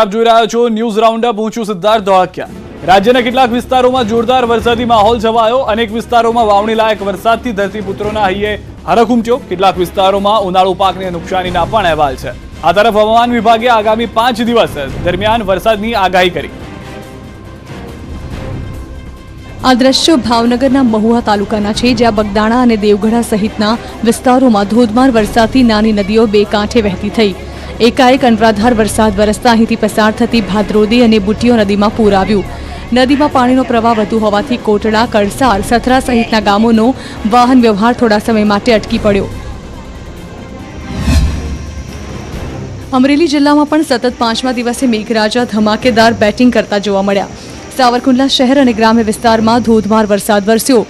આપ જોઈ રહ્યા છો ન્યૂઝ રાઉન્ડઅપ। હું છું સિદ્ધાર્થ ધોળકિયા। રાજ્યના કેટલાક વિસ્તારોમાં જોરદાર વરસાદી માહોલ છવાયો। અનેક વિસ્તારોમાં વાવણી લાયક વરસાદથી ધરતીપુત્રોના હૈયે હરખ ઉમટ્યો। કેટલાક વિસ્તારોમાં ઉનાળુ પાકને નુકસાનીના પણ અહેવાલ છે। આ તરફ હવામાન વિભાગે આગામી 5 દિવસ દરમિયાન વરસાદની આગાહી કરી। આ દ્રશ્યો ભાવનગરના મહુવા તાલુકાના છે, જ્યાં બગદાણા અને દેવગઢા સહિતના વિસ્તારોમાં ધોધમાર વરસાદથી નાની નદીઓ બે કાંઠે વહેતી થઈ। એકાએક અનરાધાર વરસાદ વરસતા અહીંથી પસાર થતી ભાદરોદી અને બુટીઓ નદીમાં પૂર આવ્યું। નદીમાં પાણીનો પ્રવાહ વધુ હોવાથી કોટડા, કળસાર, સથરા સહિતના ગામોનો વાહન વ્યવહાર થોડા સમય માટે અટકી પડ્યો। અમરેલી જિલ્લામાં પણ સતત 5મા દિવસે મેઘરાજા ધમાકેદાર બેટિંગ કરતા જોવા મળ્યા। સાવરકુંડલા શહેર અને ગ્રામ્ય વિસ્તારમાં ધોધમાર વરસાદ વરસ્યો।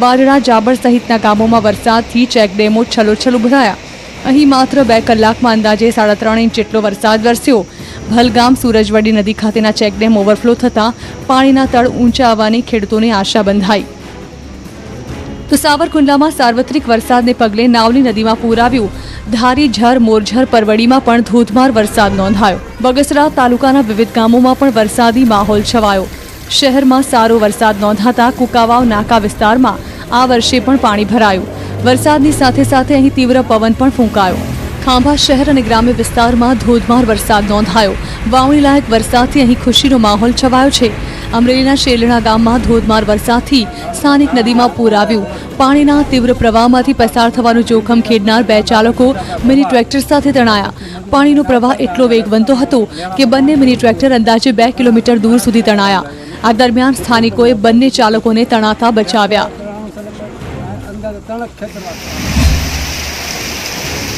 બારડા, જાબર સહિતના ગામોમાં વરસાદથી ચેકડેમો છલોછલ ઉભરાયા। અહીં માત્ર 2 કલાકમાં અંદાજે 3.5 ઇંચ જેટલો વરસાદ વરસ્યો। ભલગામ, સૂરજવડી નદી ખાતેના ચેકડેમ ઓવરફ્લો થતાં પાણીના તળ ઊંચા આવવાની ખેડૂતોને આશા બંધાઈ। તો સાવરકુંડલામાં સાર્વત્રિક વરસાદને પગલે નાવલી નદીમાં પૂર આવ્યું। ધારી, ઝર, મોરઝર, પરવડીમાં પણ ધોધમાર વરસાદ નોંધાયો। બગસરા તાલુકાના વિવિધ ગામોમાં પણ વરસાદી માહોલ છવાયો। શહેરમાં સારો વરસાદ નોંધાતા કુકાવાવ નાકા વિસ્તારમાં આ વર્ષે પણ પાણી ભરાયું। વરસાદની સાથે સાથે અહીં તીવ્ર પવન પણ ફૂંકાયો। ખાંભા શહેર અને ગ્રામ્ય વિસ્તારમાં ધોધમાર વરસાદ નોંધાયો। વાવણી લાયક વરસાદથી અહીં ખુશીનો માહોલ છવાયો છે। અમરેલીના શેલણા ગામમાં ધોધમાર વરસાદથી સ્થાનિક નદીમાં પૂર આવ્યું। પાણીના તીવ્ર પ્રવાહમાંથી પસાર થવાનું જોખમ ખેડનાર 2 ચાલકો મિની ટ્રેક્ટર સાથે તણાયા। પાણીનો પ્રવાહ એટલો વેગવંતો હતો કે બંને મિની ટ્રેક્ટર અંદાજે 2 કિલોમીટર દૂર સુધી તણાયા। આ દરમિયાન સ્થાનિકોએ બંને ચાલકોને તણાતા બચાવ્યા।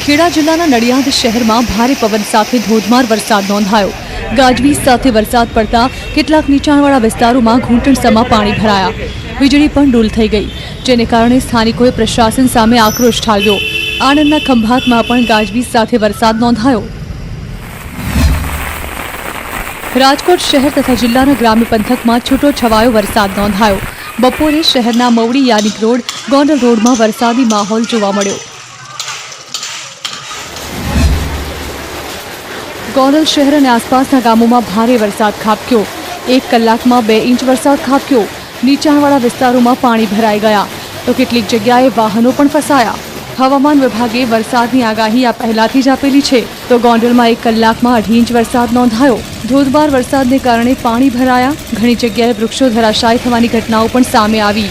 ખેડા જિલ્લાના નડિયાદ શહેરમાં ભારે પવન સાથે ધોધમાર વરસાદ નોંધાયો। ગાજવીજ સાથે વરસાદ પડતા કેટલાક નીચાણવાળા વિસ્તારોમાં ઘૂંટણસમાં પાણી ભરાયા। વીજળી પણ ડૂલ થઈ ગઈ, જેને કારણે સ્થાનિકોએ પ્રશાસન સામે આક્રોશ ઠાલવ્યો। આણંદના ખંભાતમાં પણ ગાજવીજ સાથે વરસાદ નોંધાયો। રાજકોટ શહેર તથા જિલ્લાના ગ્રામ્ય પંથકમાં છૂટો છવાયો વરસાદ નોંધાયો। બપોરે શહેરના મવડી યાનિક રોડ, ગોંડલ રોડમાં વરસાદી માહોલ જોવા મળ્યો। ગોંડલ શહેર અને આસપાસના ગામોમાં ભારે વરસાદ ખાબક્યો। 1 કલાકમાં 2 ઇંચ વરસાદ ખાબક્યો। નીચાણવાળા વિસ્તારોમાં પાણી ભરાઈ ગયા તો કેટલીક જગ્યાએ વાહનો પણ ફસાયા। હવામાન વિભાગે વરસાદની આગાહી આ પહેલાથી જ આપેલી છે, તો ગોંડલમાં 1 કલાકમાં 2.5 ઇંચ વરસાદ નોંધાયો। ધોધમાર વરસાદને કારણે પાણી ભરાયા। ઘણી જગ્યાએ વૃક્ષો ધરાશાયી થવાની ઘટનાઓ પણ સામે આવી।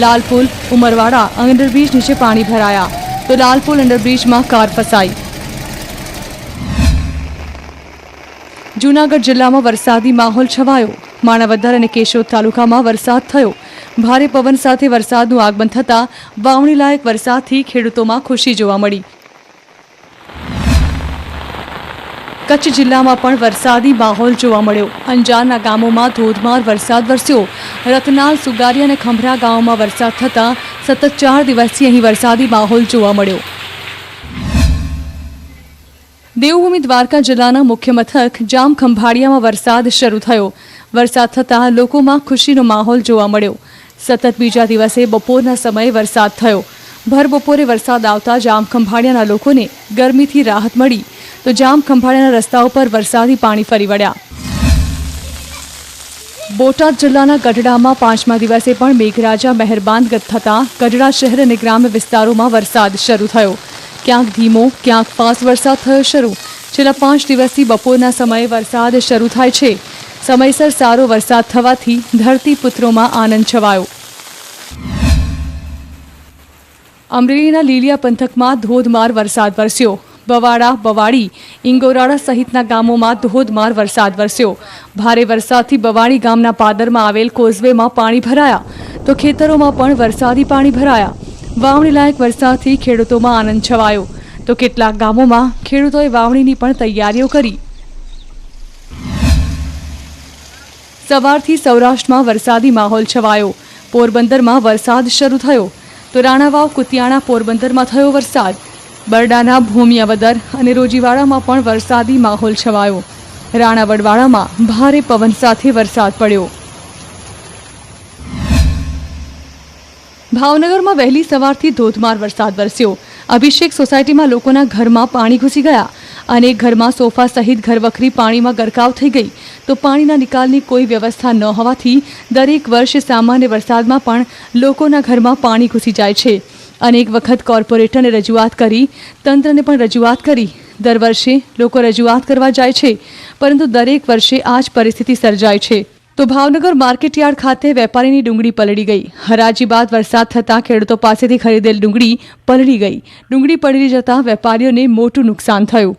લાલપુલ, ઉમરવાડા અંડરબ્રિજ નીચે પાણી ભરાયા તો લાલપુલ અંડરબ્રિજમાં કાર ફસાઈ। જૂનાગઢ જિલ્લામાં વરસાદી માહોલ છવાયો। માણાવદર અને કેશોદ તાલુકામાં વરસાદ થયો। ભારે પવન સાથે વરસાદનું આગમન થતાં વાવણી લાયક વરસાદથી ખેડૂતોમાં ખુશી જોવા મળી। કચ્છ જિલ્લામાં પણ વરસાદી માહોલ જોવા મળ્યો। અંજારના ગામોમાં ધોધમાર વરસાદ વરસ્યો। રતનાલ, સુગારી અને ખંભરા ગામોમાં વરસાદ થતાં સતત 4 દિવસથી અહીં વરસાદી માહોલ જોવા મળ્યો। દેવભૂમિ દ્વારકા જિલ્લાના મુખ્ય મથક જામ ખંભાળિયામાં વરસાદ શરૂ થયો। વરસાદ થતાં લોકોમાં ખુશીનો માહોલ જોવા મળ્યો। સતત બીજા દિવસે બપોરના સમયે વરસાદ થયો। ભર બપોરે વરસાદ આવતા જામ ખંભાળિયાના લોકોને ગરમીથી રાહત મળી તો જામ ખંભાળિયાના રસ્તાઓ પર વરસાદી પાણી ફરી વળ્યા। બોટાદ જિલ્લાના ગઢડામાં 5મા દિવસે પણ મેઘરાજા મહેરબાન થતાં ગઢડા શહેર અને ગ્રામ્ય વિસ્તારોમાં વરસાદ શરૂ થયો। ક્યાંક ધીમો, ક્યાંક ફાસ્ટ વરસાદ થયો શરૂ। છેલ્લા 5 દિવસથી બપોરના સમયે વરસાદ શરૂ થાય છે। સમયસર સારો વરસાદ થવાથી ધરતીપુત્રોમાં આનંદ છવાયો। અમરેલીના લીલિયા પંથકમાં ધોધમાર વરસાદ વરસ્યો। બવાડા, બવાડી, ઇંગોરાળા સહિતના ગામોમાં ધોધમાર વરસાદ વરસ્યો। ભારે વરસાદથી બવાડી ગામના પાદરમાં આવેલ કોઝવેમાં પાણી ભરાયા તો ખેતરોમાં પણ વરસાદી પાણી ભરાયા। વાવણી લાયક વરસાદથી ખેડૂતોમાં આનંદ છવાયો તો કેટલાક ગામોમાં ખેડૂતોએ વાવણીની પણ તૈયારીઓ કરી। સવારથી સૌરાષ્ટ્રમાં વરસાદી માહોલ છવાયો। પોરબંદરમાં વરસાદ શરૂ થયો તો રાણાવાવ, કુતિયાણા, પોરબંદરમાં થયો વરસાદ। બરડાના ભૂમિયાવદર અને રોજીવાડામાં પણ વરસાદી માહોલ છવાયો। રાણાવડવાડામાં ભારે પવન સાથે વરસાદ પડ્યો। ભાવનગરમાં વહેલી સવારથી ધોધમાર વરસાદ વરસ્યો। અભિષેક સોસાયટીમાં લોકોના ઘરમાં પાણી ઘૂસી ગયા। અનેક ઘરમાં સોફા સહિત ઘરવખરી પાણીમાં ગરકાવ થઈ ગઈ તો પાણીના નિકાલની કોઈ વ્યવસ્થા ન હોવાથી દરેક વર્ષે સામાન્ય વરસાદમાં પણ લોકોના ઘરમાં પાણી ઘૂસી જાય છે. અનેક વખત કોર્પોરેટરને રજૂઆત કરી, તંત્રને પણ રજૂઆત કરી. દર વર્ષે લોકો રજૂઆત કરવા જાય છે, પરંતુ દરેક વર્ષે આ જ પરિસ્થિતિ સર્જાય છે. તો ભાવનગર માર્કેટયાર્ડ ખાતે વેપારીની ડુંગળી પલળી ગઈ. હરાજી બાદ વરસાદ થતાં ખેડૂતો પાસેથી ખરીદેલ ડુંગળી પલળી ગઈ. ડુંગળી પલળી જતાં વેપારીઓને મોટું નુકસાન થયું.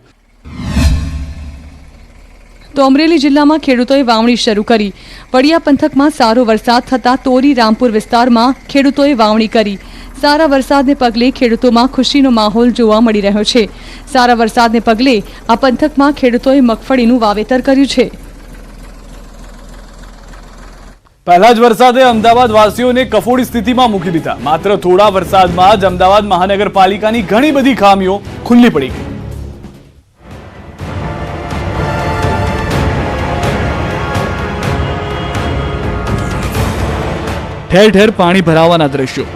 તો અમરેલી જિલ્લામાં ખેડૂતોએ વાવણી શરૂ કરી. વડિયા પંથકમાં સારો વરસાદ થતાં તોરી રામપુર વિસ્તારમાં ખેડૂતોએ વાવણી કરી. સારા વરસાદને પગલે ખેડૂતોમાં ખુશીનો માહોલ જોવા મળી રહ્યો છે. સારા વરસાદને પગલે આ પંથકમાં ખેડૂતોએ મગફળીનું વાવેતર કર્યું છે. પહેલા જ વરસાદે અમદાવાદ વાસીઓને કફોડી સ્થિતિમાં મૂકી દીધા. માત્ર થોડા વરસાદમાં જ અમદાવાદ મહાનગરપાલિકાની ઘણી બધી ખામીઓ ખુલ્લી પડી ગઈ. ઠેર ઠેર પાણી ભરાવાના દ્રશ્યો.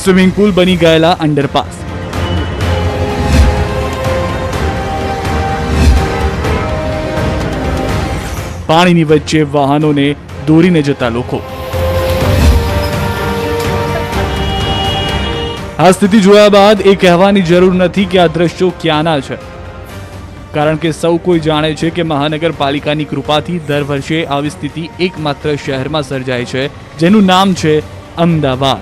સ્વિમિંગ પુલ બની ગયેલા અંડરપાસ. પાણીની વચ્ચે વાહનોને દોરીને જતા લોકો. આ સ્થિતિ જોયા બાદ એ કહેવાની જરૂર નથી કે આ દ્રશ્યો ક્યાંના છે, કારણ કે સૌ કોઈ જાણે છે કે મહાનગરપાલિકાની કૃપાથી દર વર્ષે આવી સ્થિતિ એકમાત્ર શહેરમાં સર્જાય છે, જેનું નામ છે અમદાવાદ.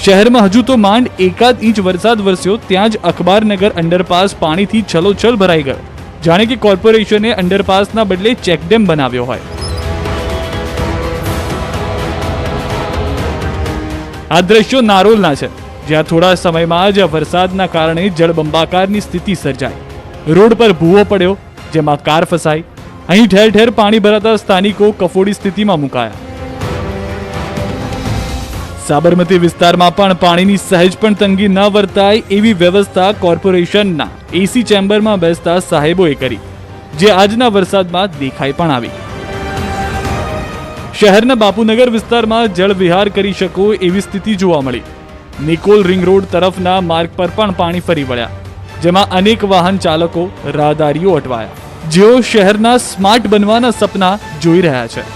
શહેરમાં હજુ તો માંડ એકાદ ઇંચ વરસાદ વરસ્યો ત્યાં જ અખબારનગર અંડરપાસ પાણીથી છલોછલ ભરાઈ ગયો. જાણે કે કોર્પોરેશને અંડરપાસના બદલે ચેકડેમ બનાવ્યો હોય. આ દ્રશ્યો નારોલના છે, જ્યાં થોડા સમયમાં જ વરસાદના કારણે જળબંબાકારની સ્થિતિ સર્જાઈ. રોડ પર ભૂવો પડ્યો, જેમાં કાર ફસાઈ. અહીં ઠેર ઠેર પાણી ભરાતા સ્થાનિકો કફોડી સ્થિતિમાં મુકાયા. સાબરમતી વિસ્તારમાં પણ પાણીની સહેજ પણ તંગી ન વર્તાય એવી વ્યવસ્થા કોર્પોરેશનના એસી ચેમ્બરમાં બેસતા સાહેબોએ કરી, જે આજના વરસાદમાં દેખાઈ પણ આવી. શહેરના બાપુનગર વિસ્તારમાં જળવિહાર કરી શકો એવી સ્થિતિ જોવા મળી. નિકોલ રિંગ રોડ તરફના માર્ગ પર પણ પાણી ફરી વળ્યા, જેમાં અનેક વાહન ચાલકો, રાહદારીઓ અટવાયા, જેઓ શહેરના સ્માર્ટ બનવાના સપના જોઈ રહ્યા છે.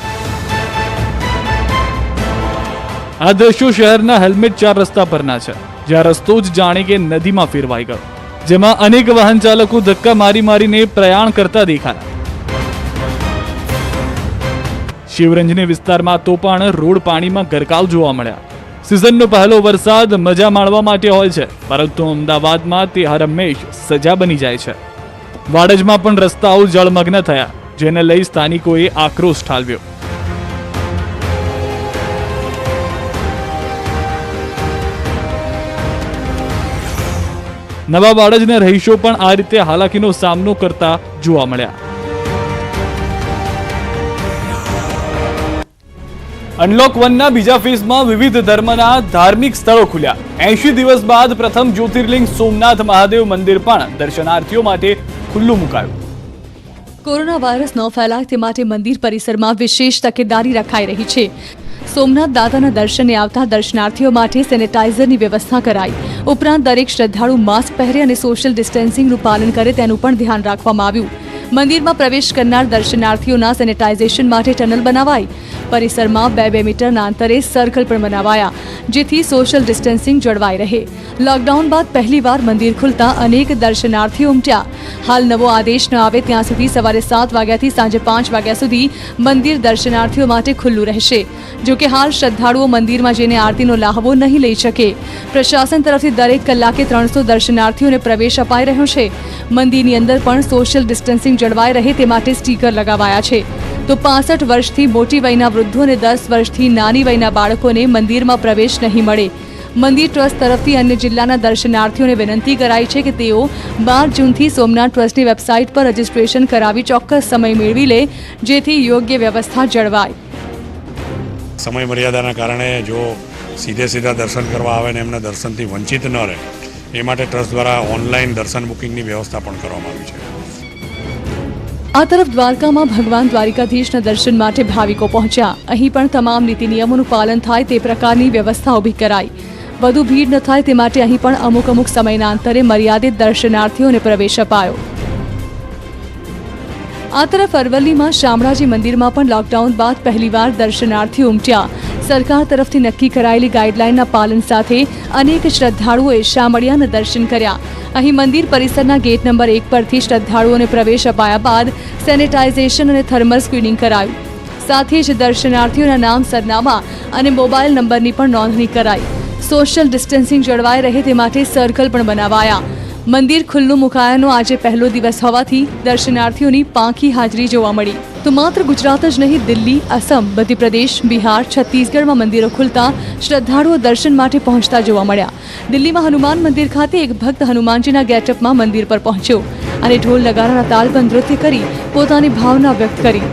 આ દ્રશ્યો શહેરના હેલ્મેટ 4 રસ્તા પરના છે, જ્યાં રસ્તો જ જાણે કે નદીમાં ફેરવાઈ ગયો, જેમાં અનેક વાહન ચાલકો ધક્કા મારીને પ્રયાણ કરતા દેખાયા. શિવરંજની વિસ્તારમાં તો પણ રોડ પાણીમાં ગરકાવ જોવા મળ્યા. સિઝનનો પહેલો વરસાદ મજા માણવા માટે હોય છે, પરંતુ અમદાવાદમાં તે હરહંમેશ સજા બની જાય છે. વાડજમાં પણ રસ્તાઓ જળમગ્ન થયા, જેને લઈ સ્થાનિકોએ આક્રોશ ઠાલવ્યો. નવા વાડજના રહીશો પણ આ રીતે હાલાકીનો સામનો કરતા જોવા મળ્યા. અનલોક 1ના બીજા ફેઝમાં વિવિધ ધર્મના ધાર્મિક સ્થળો ખુલ્યા. 80 દિવસ બાદ પ્રથમ જ્યોતિર્લિંગ સોમનાથ મહાદેવ મંદિર પણ દર્શનાર્થીઓ માટે ખુલ્લું મુકાયું. કોરોના વાયરસ ન ફેલાય તે માટે મંદિર પરિસરમાં વિશેષ તકેદારી રખાઈ રહી છે. સોમનાથ દાદાના દર્શને આવતા દર્શનાર્થીઓ માટે સેનેટાઇઝરની વ્યવસ્થા કરાઈ. ઉપરાંત દરેક શ્રદ્ધાળુ માસ્ક પહેરે અને સોશિયલ ડિસ્ટન્સિંગનું પાલન કરે તેનું પણ ધ્યાન રાખવામાં આવ્યું. મંદિરમાં પ્રવેશ કરનાર દર્શનાર્થીઓના સેનેટાઇઝેશન માટે ટનલ બનાવાઈ. પરિસરમાં 2-2 મીટરના અંતરે સર્કલ પણ બનાવાયા, જેથી સોશિયલ ડિસ્ટન્સિંગ જળવાઈ રહે. લોકડાઉન બાદ પહેલીવાર મંદિર ખુલતા અનેક દર્શનાર્થીઓ ઉમટ્યા. હાલ નવો આદેશ ન આવે ત્યાં સુધી સવારે 7 વાગ્યાથી સાંજે 5 વાગ્યા સુધી મંદિર દર્શનાર્થીઓ માટે ખુલ્લું રહેશે. જો કે હાલ શ્રદ્ધાળુઓ મંદિરમાં જઈને આરતીનો લાહવો નહીં લઈ શકે. પ્રશાસન તરફથી દરેક કલાકે 300 દર્શનાર્થીઓને પ્રવેશ અપાઈ રહ્યો છે. મંદિરની અંદર પણ સોશિયલ ડિસ્ટન્સિંગ જળવાઈ રહે તે માટે સ્ટીકર લગાવાયા છે. તો 65 વર્ષથી મોટી વયના વૃદ્ધો અને 10 વર્ષથી નાની વયના બાળકોને મંદિરમાં પ્રવેશ નહીં મળે. મંદિર ટ્રસ્ટ તરફથી અન્ય જિલ્લાના દર્શનાર્થીઓને વિનંતી કરાઈ છે કે તેઓ 12 જૂનથી સોમનાથ ટ્રસ્ટની વેબસાઇટ પર રજીસ્ટ્રેશન કરાવી ચોક્કસ સમય મેળવી લે, જેથી યોગ્ય વ્યવસ્થા જળવાય. સમય મર્યાદાના કારણે જો સીધા દર્શન કરવા આવે ને એમના દર્શનથી વંચિત ન રહે એ માટે ટ્રસ્ટ દ્વારા ઓનલાઈન દર્શન બુકિંગની વ્યવસ્થા પણ કરવામાં આવી છે. આ તરફ દ્વારકામાં ભગવાન દ્વારિકાધીશના દર્શન માટે ભાવિકો પહોંચ્યા. અહીં પણ તમામ નીતિ નિયમોનું પાલન થાય તે પ્રકારની વ્યવસ્થા ઊભી કરાઈ. વધુ ભીડ ન થાય તે માટે અહીં પણ અમુક સમયના અંતરે મર્યાદિત દર્શનાર્થીઓને પ્રવેશ અપાયો. આ તરફ અરવલ્લીમાં શામળાજી મંદિરમાં પણ લોકડાઉન બાદ પહેલીવાર દર્શનાર્થીઓ ઉમટ્યા. સરકાર તરફથી નક્કી કરાયેલી ગાઈડલાઈનના પાલન સાથે અનેક શ્રદ્ધાળુઓએ શામળિયાના દર્શન કર્યા. અહીં મંદિર પરિસરના ગેટ નંબર 1 પરથી શ્રદ્ધાળુઓને પ્રવેશ અપાયા બાદ સેનેટાઇઝેશન અને થર્મલ સ્ક્રીનિંગ કરાયું. સાથે જ દર્શનાર્થીઓના નામ, સરનામા અને મોબાઈલ નંબરની પણ નોંધણી કરાઈ. સોશિયલ ડિસ્ટન્સિંગ જળવાઈ રહે તે માટે સર્કલ પણ બનાવાયા. મંદિર ખુલ્લું મુકાયાનો આજે પહેલો દિવસ હોવાથી દર્શનાર્થીઓની પાંખી હાજરી જોવા મળી. તો માત્ર ગુજરાત જ નહીં, દિલ્હી, અસમ, મધ્યપ્રદેશ, બિહાર, છત્તીસગઢમાં મંદિરો ખુલતા શ્રદ્ધાળુઓ દર્શન માટે પહોંચતા જોવા મળ્યા. દિલ્હીમાં હનુમાન મંદિર ખાતે એક ભક્ત હનુમાનજીના ગેટઅપમાં મંદિર પર પહોંચ્યો અને ઢોલ નગારાના તાલ પર નૃત્ય કરી પોતાની ભાવના વ્યક્ત કરી.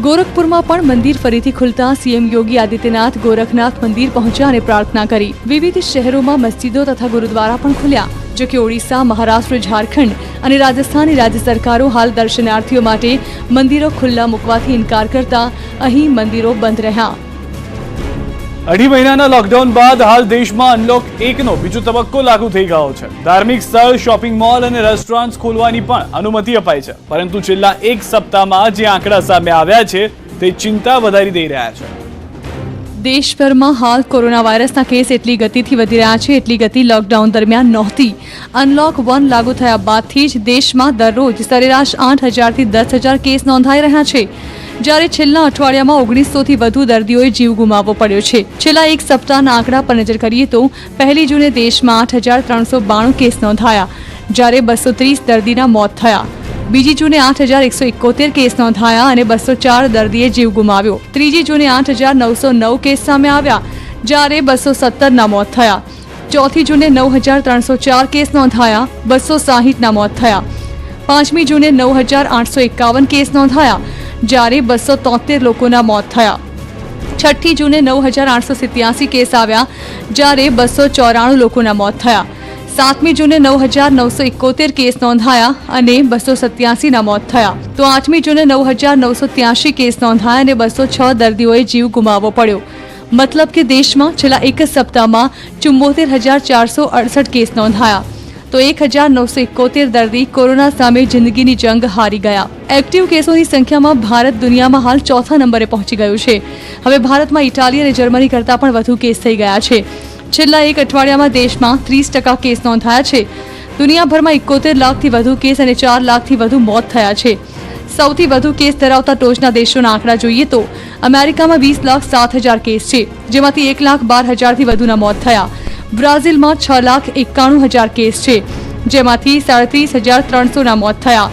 ગોરખપુરમાં પણ મંદિર ફરીથી ખુલતા સીએમ યોગી આદિત્યનાથ ગોરખનાથ મંદિર પહોંચ્યા અને પ્રાર્થના કરી. વિવિધ શહેરોમાં મસ્જિદો તથા ગુરુદ્વારા પણ ખુલ્યા. જો કે ઓડિશા, મહારાષ્ટ્ર, ઝારખંડ અને રાજસ્થાનની રાજ્ય સરકારો હાલ દર્શનાર્થીઓ માટે મંદિરો ખુલ્લા મૂકવાથી ઇનકાર કરતા અહીં મંદિરો બંધ રહ્યા. 2.5 મહિનાના લોકડાઉન બાદ હાલ દેશમાં અનલોક 1નો બીજો તબક્કો લાગુ થઈ ગયો છે. ધાર્મિક સ્થળ, શોપિંગ મોલ અને રેસ્ટોરન્ટ ખોલવાની પણ અનુમતિ અપાઈ છે. પરંતુ છેલ્લા એક સપ્તાહમાં જે આંકડા સામે આવ્યા છે તે ચિંતા વધારી દઈ રહ્યા છે. દેશભરમાં હાલ કોરોના વાયરસના કેસ એટલી ગતિથી વધી રહ્યા છે, એટલી ગતિ લોકડાઉન દરમિયાન નહોતી. અનલોક 1 લાગુ થયા બાદથી જ દેશમાં દરરોજ સરેરાશ 8,000 થી 10,000 કેસ નોંધાઈ રહ્યા છે. જ્યારે છેલ્લા અઠવાડિયામાં 1900થી વધુ દર્દીઓએ જીવ ગુમાવવો પડ્યો છે. છેલ્લા એક સપ્તાહના આંકડા પર નજર કરીએ તો 1 જૂને દેશમાં 8,392 કેસ નોંધાયા, જ્યારે 230 દર્દીના મોત થયા. 2 જૂને 8,171 કેસ નોંધાયા અને 204 દર્દીએ જીવ ગુમાવ્યો. 3 જૂને 8,909 કેસ સામે આવ્યા, જ્યારે 217ના મોત થયા. 4 જૂને 9,304 કેસ નોંધાયા, 260ના મોત થયા. 5 જૂને 9,851 કેસ નોંધાયા, જ્યારે 273 લોકોના મોત થયા. 6 જૂને 9,887 કેસ આવ્યા, જ્યારે 294 લોકોના મોત થયા. 7 જૂને 9,971 કેસ નોંધાયા અને 287ના મોત થયા. તો 8 જૂને 9,983 કેસ નોંધાયા અને 206 દર્દીઓએ જીવ ગુમાવવો પડ્યો. મતલબ કે દેશમાં છેલ્લા એક જ સપ્તાહમાં 74,468 કેસ નોંધાયા. તો 1,971 દર્દી કોરોના સામે જિંદગીની જંગ હારી ગયા. એક્ટિવ કેસોની સંખ્યામાં ભારત દુનિયામાં હાલ 4થા નંબરે પહોંચી ગયું છે. હવે ભારતમાં ઇટાલી અને જર્મની કરતાં પણ વધુ કેસ થઈ ગયા છે. છેલ્લા એક અઠવાડિયામાં દેશમાં 30% કેસ નોંધાયા છે. દુનિયાભરમાં 71 લાખથી વધુ કેસ અને 4 લાખથી વધુ મોત થયા છે. સૌથી વધુ કેસ ધરાવતા ટોચના દેશોના આંકડા જોઈએ તો અમેરિકામાં 20,07,000 કેસ છે, જેમાંથી 1,12,000થી વધુના મોત થયા. બ્રાઝિલમાં 6,91,000 કેસ છે, જેમાંથી 37,300ના મોત થયા.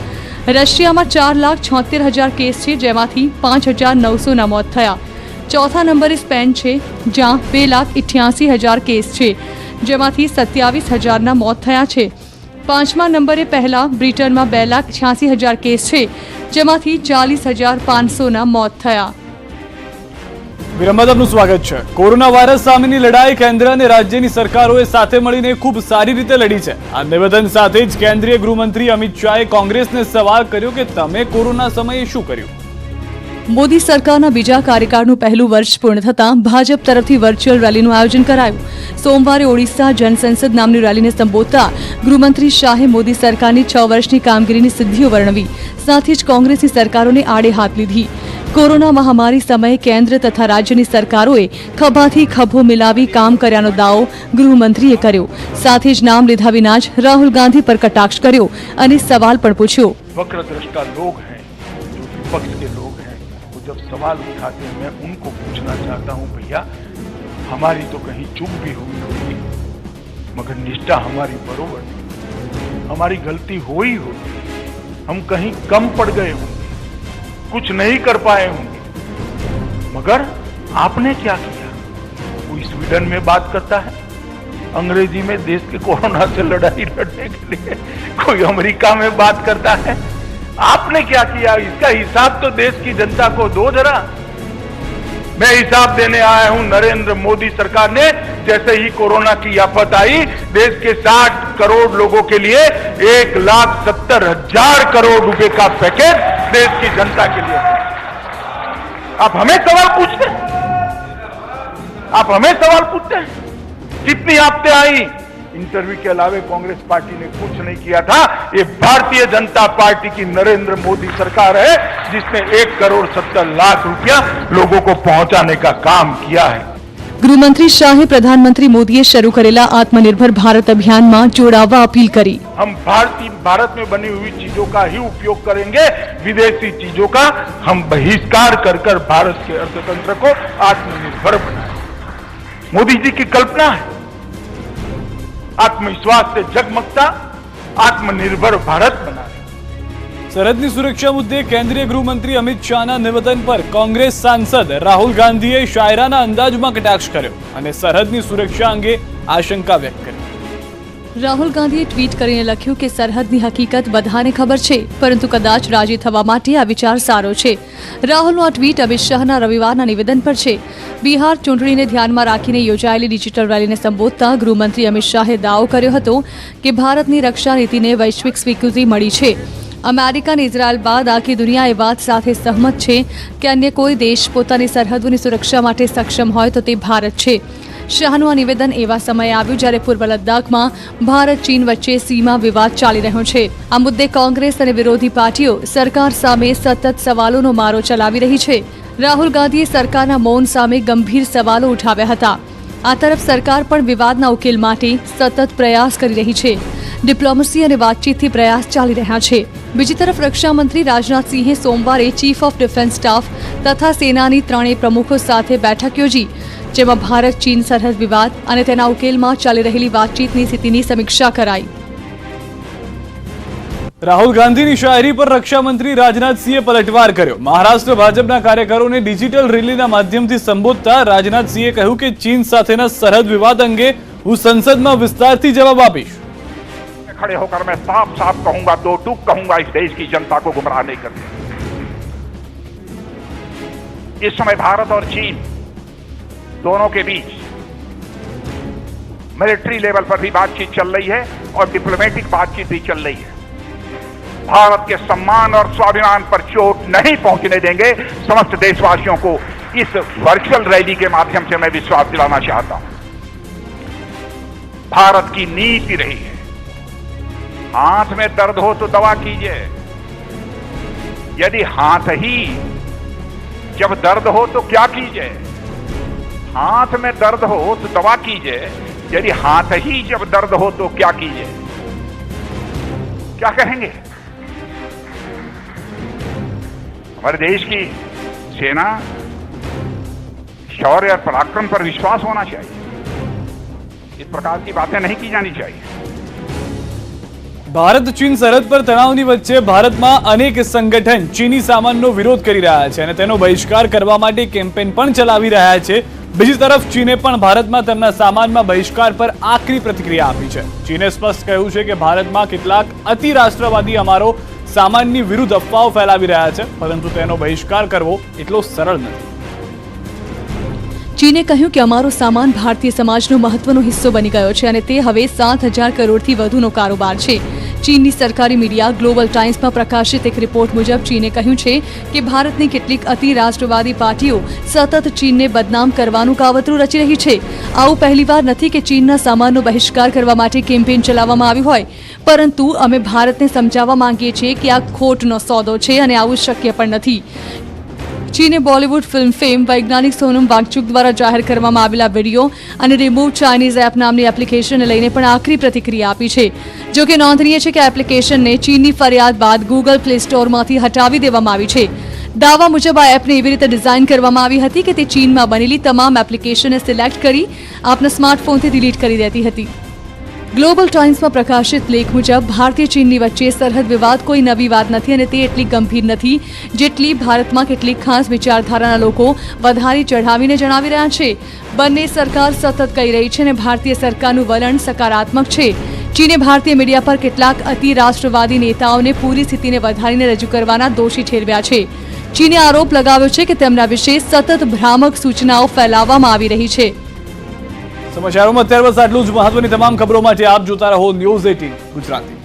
રશિયામાં 4,76,000 કેસ છે, જેમાંથી 5,900ના મોત થયા. ચોથા નંબરે સ્પેન છે, જ્યાં 2,88,000 કેસ છે, જેમાંથી 27,000ના મોત થયા છે. 5મા નંબરે પહેલા બ્રિટનમાં 2,86,000 કેસ છે, જેમાંથી 40,500ના મોત થયા. વિરમદ આપનું સ્વાગત છે. કોરોના વાયરસ સામેની લડાઈ કેન્દ્ર અને રાજ્યની સરકારોએ સાથે મળીને ખૂબ સારી રીતે લડી છે. આ નિવેદન સાથે જ કેન્દ્રીય ગૃહમંત્રી અમિત શાહે કોંગ્રેસને સવાલ કર્યો કે તમે કોરોના સમયે શું કર્યું. મોદી સરકારના બીજા કાર્યકાળનું પહેલું વર્ષ પૂર્ણ થતાં ભાજપ તરફથી વર્ચ્યુઅલ રેલીનું આયોજન કરાયું. સોમવારે ઓડિશા જનસંસદ નામની રેલીને સંબોધતા ગૃહમંત્રી શાહે મોદી સરકારની 6 વર્ષની કામગીરીની સિદ્ધિઓ વર્ણવી. સાથે જ કોંગ્રેસની સરકારોને આડે હાથ લીધી. કોરોના મહામારી સમયે કેન્દ્ર તથા રાજ્યની સરકારોએ ખભાથી ખભો મિલાવી કામ કર્યાનો દાવો ગૃહમંત્રીએ કર્યો. સાથે જ નામ લીધા વિના જ રાહુલ ગાંધી પર કટાક્ષ કર્યો અને સવાલ પણ પૂછ્યો. वक्रदृष्टा लोग हैं, जो विपक्ष के लोग हैं, वो जब सवाल उठाते हैं मैं उनको पूछना चाहता हूँ, भैया हमारी तो कहीं चूक भी हुई होगी, मगर निष्ठा हमारी बरोबर नहीं, हमारी गलती हो ही होगी, हम कहीं कम पड़ गए होंगे, कुछ नहीं कर पाए होंगे, मगर आपने क्या किया? कोई स्वीडन में बात करता है अंग्रेजी में देश के कोरोना से लड़ाई लड़ने के लिए, कोई अमेरिका में बात करता है. आपने क्या किया? इसका हिसाब तो देश की जनता को दो जरा. मैं हिसाब देने आया हूं. नरेंद्र मोदी सरकार ने जैसे ही कोरोना की आफत आई, देश के 60 करोड़ लोगों के लिए 1,70,000 करोड़ रुपए का पैकेज देश की जनता के लिए। आप हमें सवाल पूछते हैं, कितनी आफतें आई, इंटरव्यू के अलावा कांग्रेस पार्टी ने कुछ नहीं किया था। ये भारतीय जनता पार्टी की नरेंद्र मोदी सरकार है जिसने 1,70,00,000 रुपया लोगों को पहुंचाने का काम किया है। ગૃહમંત્રી શાહે પ્રધાનમંત્રી મોદીએ શરૂ કરેલા આત્મનિર્ભર ભારત અભિયાનમાં જોડાવા અપીલ કરી। हम भारत में बनी हुई चीजों का ही उपयोग करेंगे, विदेशी चीजों का हम बहिष्कार कर भारत के अर्थतंत्र को आत्मनिर्भर बनाए। मोदी जी की कल्पना है आत्मविश्वास से जगमगता आत्मनिर्भर भारत बनाए। સરહદની સુરક્ષા મુદ્દે કેન્દ્રીય ગૃહમંત્રી અમિત શાહના નિવેદન પર કોંગ્રેસ સાંસદ રાહુલ ગાંધીએ શાયરાના અંદાજમાં કટાક્ષ કર્યો અને સરહદની સુરક્ષા અંગે આશંકા વ્યક્ત કરી। રાહુલ ગાંધીએ ટ્વીટ કરીને લખ્યું કે સરહદની હકીકત બધાને ખબર છે, પરંતુ કદાચ રાજી થવા માટે આ વિચાર સારો છે। રાહુલનું આ ટ્વીટ અમિત શાહના રવિવારના નિવેદન પર છે। બિહાર ચૂંટણીને ધ્યાનમાં રાખીને યોજાયેલી ડિજિટલ રેલીને સંબોધતા ગૃહમંત્રી અમિત શાહે દાવો કર્યો હતો કે ભારતની રક્ષા નીતિને વૈશ્વિક સ્વીકૃતિ મળી છે। અમેરિકા અને ઇઝરાયલ બાદ આખી દુનિયા એ વાત સાથે સહમત છે કે અન્ય કોઈ દેશ પોતાની સરહદોની સુરક્ષા માટે સક્ષમ હોય તો તે ભારત છે। શાહનું આ નિવેદન એવા સમયે આવ્યું જ્યારે પૂર્વ લદ્દાખમાં ભારત ચીન વચ્ચે સીમા વિવાદ ચાલી રહ્યો છે। આ મુદ્દે કોંગ્રેસ અને વિરોધી પાર્ટીઓ સરકાર સામે સતત સવાલોનો મારો ચલાવી રહી છે। રાહુલ ગાંધીએ સરકારના મૌન સામે ગંભીર સવાલો ઉઠાવ્યા હતા। આ તરફ સરકાર પણ વિવાદના ઉકેલ માટે સતત પ્રયાસ કરી રહી છે। ડિપ્લોમસી અને વાતચીતથી પ્રયાસ ચાલી રહ્યા છે। બીજી તરફ રક્ષા મંત્રી રાજનાથ સિંહે સોમવારે ચીફ ઓફ ડિફેન્સ સ્ટાફ તથા સેનાની ત્રણેય પ્રમુખો સાથે બેઠક યોજી, જેમાં ભારત ચીન સરહદ વિવાદ અને તેના ઉકેલમાં ચાલી રહેલી વાતચીતની સ્થિતિની સમીક્ષા કરાઈ। રાહુલ ગાંધીની શાયરી પર રક્ષા મંત્રી રાજનાથ સિંહે પલટવાર કર્યો। મહારાષ્ટ્ર ભાજપના કાર્યકરોને ડિજિટલ રેલીના માધ્યમથી સંબોધતા રાજનાથ સિંહે કહ્યું કે ચીન સાથેના સરહદ વિવાદ અંગે હું સંસદમાં વિસ્તારથી જવાબ આપીશ। खड़े होकर मैं साफ साफ कहूंगा, दो टूक कहूंगा, इस देश की जनता को गुमराह नहीं करते। इस समय भारत और चीन दोनों के बीच मिलिट्री लेवल पर भी बातचीत चल रही है और डिप्लोमेटिक बातचीत भी चल रही है। भारत के सम्मान और स्वाभिमान पर चोट नहीं पहुंचने देंगे। समस्त देशवासियों को इस वर्चुअल रैली के माध्यम से मैं विश्वास दिलाना चाहता हूं। भारत की नीति रही है, हाथ में दर्द हो तो दवा कीजिए। यदि हाथ ही जब दर्द हो तो क्या कीजिए? हाथ में दर्द हो तो दवा कीजिए। यदि हाथ ही जब दर्द हो तो क्या कीजिए? क्या कहेंगे? हमारे देश की सेना शौर्य और पराक्रम पर विश्वास होना चाहिए। इस प्रकार की बातें नहीं की जानी चाहिए। ભારત ચીન સરહદ પર તણાવની વચ્ચે ભારતમાં અનેક સંગઠન ચીની સામાનનો વિરોધ કરી રહ્યા છે અને તેનો બહિષ્કાર કરવા માટે કેમ્પેન પણ ચલાવી રહ્યા છે। બીજી તરફ ચીને પણ ભારતમાં તેમના સામાનમાં બહિષ્કાર પર આકરી પ્રતિક્રિયા આપી છે। ચીને સ્પષ્ટ કહ્યું છે કે ભારતમાં કેટલાક અતિ રાષ્ટ્રવાદી અમારો સામાનની વિરુદ્ધ અફવાઓ ફેલાવી રહ્યા છે, પરંતુ તેનો બહિષ્કાર કરવો એટલો સરળ નથી। ચીને કહ્યું કે અમારો સામાન ભારતીય સમાજનો મહત્વનો હિસ્સો બની ગયો છે અને તે હવે 7,000 કરોડથી વધુનો કારોબાર છે। ચીનની સરકારી મીડિયા ગ્લોબલ ટાઇમ્સમાં પ્રકાશિત એક રિપોર્ટ મુજબ ચીને કહ્યું છે કે ભારતની કેટલીક અતિ રાષ્ટ્રવાદી પાર્ટીઓ સતત ચીનને બદનામ કરવાનું કાવતરું રચી રહી છે। આવું પહેલીવાર નથી કે ચીનના સામાનનો બહિષ્કાર કરવા માટે કેમ્પેન ચલાવવામાં આવ્યું હોય, પરંતુ અમે ભારતને સમજાવવા માંગીએ છીએ કે આ ખોટનો સોદો છે અને આવું શક્ય પણ નથી। ચીને બોલિવૂડ ફિલ્મ ફેમ વૈજ્ઞાનિક સોનમ વાંગચુક દ્વારા જાહેર કરવામાં આવેલા વિડીયો અને રિમૂવ ચાઇનીઝ એપ નામની એપ્લિકેશનને લઈને પણ આકરી પ્રતિક્રિયા આપી છે। જો કે નોંધનીય છે કે આ એપ્લિકેશનને ચીનની ફરિયાદ બાદ ગૂગલ પ્લે સ્ટોરમાંથી હટાવી દેવામાં આવી છે। દાવા મુજબ આ એપને એવી રીતે ડિઝાઇન કરવામાં આવી હતી કે તે ચીનમાં બનેલી તમામ એપ્લિકેશનને સિલેક્ટ કરી આપના સ્માર્ટફોનથી ડિલીટ કરી દેતી હતી। ગ્લોબલ ટાઇમ્સમાં પ્રકાશિત લેખ મુજબ ભારતીય ચીનની વચ્ચે સરહદ વિવાદ કોઈ નવી વાત નથી અને તે એટલી ગંભીર નથી જેટલી ભારતમાં કેટલીક ખાસ વિચારધારાના લોકો વધારી ચઢાવીને જણાવી રહ્યા છે। બંને સરકાર સતત કહી રહી છે અને ભારતીય સરકારનું વલણ સકારાત્મક છે। ચીને ભારતીય મીડિયા પર કેટલાક અતિ રાષ્ટ્રવાદી નેતાઓને પૂરી સ્થિતિને વધારીને રજૂ કરવાના દોષી ઠેરવ્યા છે। ચીને આરોપ લગાવ્યો છે કે તેમના વિશે સતત ભ્રામક સૂચનાઓ ફેલાવવામાં આવી રહી છે। સમાચારોમાં અત્યાર બસ આટલું જ. મહત્વની તમામ ખબરો માટે આપ જોતા રહો ન્યૂઝ 18 ગુજરાતી.